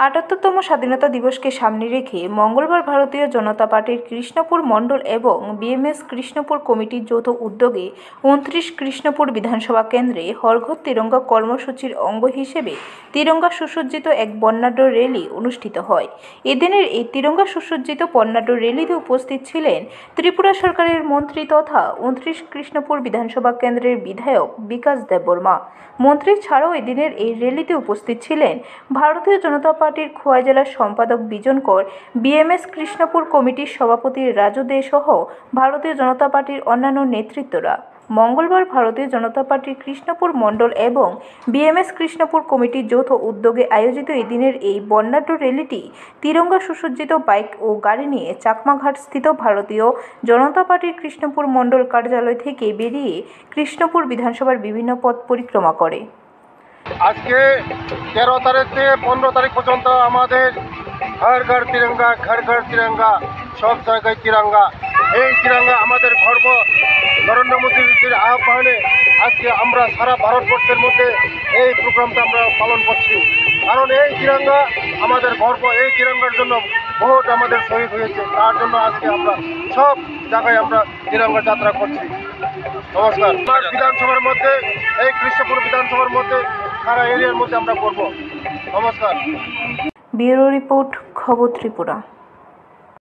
৭৮তম স্বাধীনতা দিবসকে সামনে রেখে মঙ্গলবার ভারতীয় জনতা পার্টির কৃষ্ণপুর মণ্ডল এবং বিএমএস কৃষ্ণপুর কমিটির যৌথ উদ্যোগে ২৯ কৃষ্ণপুর বিধানসভা কেন্দ্রে হর ঘর তিরঙ্গা কর্মসূচির অঙ্গ হিসেবে তিরঙ্গা সুসজ্জিত এক বর্ণাঢ্য র্যালি অনুষ্ঠিত হয়। এদিনের এই তিরঙ্গা সুসজ্জিত বর্ণাঢ্য র্যালিতে উপস্থিত ছিলেন ত্রিপুরা সরকারের মন্ত্রী তথা ২৯ কৃষ্ণপুর বিধানসভা কেন্দ্রের বিধায়ক বিকাশ দেববর্মা। মন্ত্রী ছাড়াও এদিনের এই র্যালিতে উপস্থিত ছিলেন ভারতীয় জনতা পার্টির খোয়াই জেলার সম্পাদক বিজন কর, বিএমএস কৃষ্ণপুর কমিটির সভাপতি রাজু দে সহ ভারতীয় জনতা পার্টির অন্যান্য নেতৃত্বরা। মঙ্গলবার ভারতীয় জনতা পার্টির কৃষ্ণপুর মণ্ডল এবং বিএমএস কৃষ্ণপুর কমিটির যৌথ উদ্যোগে আয়োজিত এদিনের এই বর্ণাঢ্য র্যালিটি তিরঙ্গা সুসজ্জিত বাইক ও গাড়ি নিয়ে চাকমাঘাট স্থিত ভারতীয় জনতা পার্টির কৃষ্ণপুর মণ্ডল কার্যালয় থেকে বেরিয়ে কৃষ্ণপুর বিধানসভার বিভিন্ন পথ পরিক্রমা করে। আজকে 13 তারিখ থেকে 15 তারিখ পর্যন্ত আমাদের ঘর ঘর তিরঙ্গা, ঘর ঘর তিরঙ্গা, সব জায়গায় তিরঙ্গা। এই তিরঙ্গা আমাদের গর্ব। নরেন্দ্র মোদীর আহ্বানে আজকে আমরা সারা ভারতবর্ষের মধ্যে এই প্রোগ্রামটা আমরা পালন করছি। কারণ এই তিরঙ্গা আমাদের গর্ব। এই তিরঙ্গার জন্য বহুত আমাদের শহীদ হয়েছে। তার জন্য আজকে আমরা সব জায়গায় আমরা তিরঙ্গা যাত্রা করছি। নমস্কার। বিধানসভার মধ্যে, এই কৃষ্ণপুর বিধানসভার মধ্যে, সারা এরিয়ার মধ্যে আমরা করব। নমস্কার। ব্যুরো রিপোর্ট, খবর ত্রিপুরা।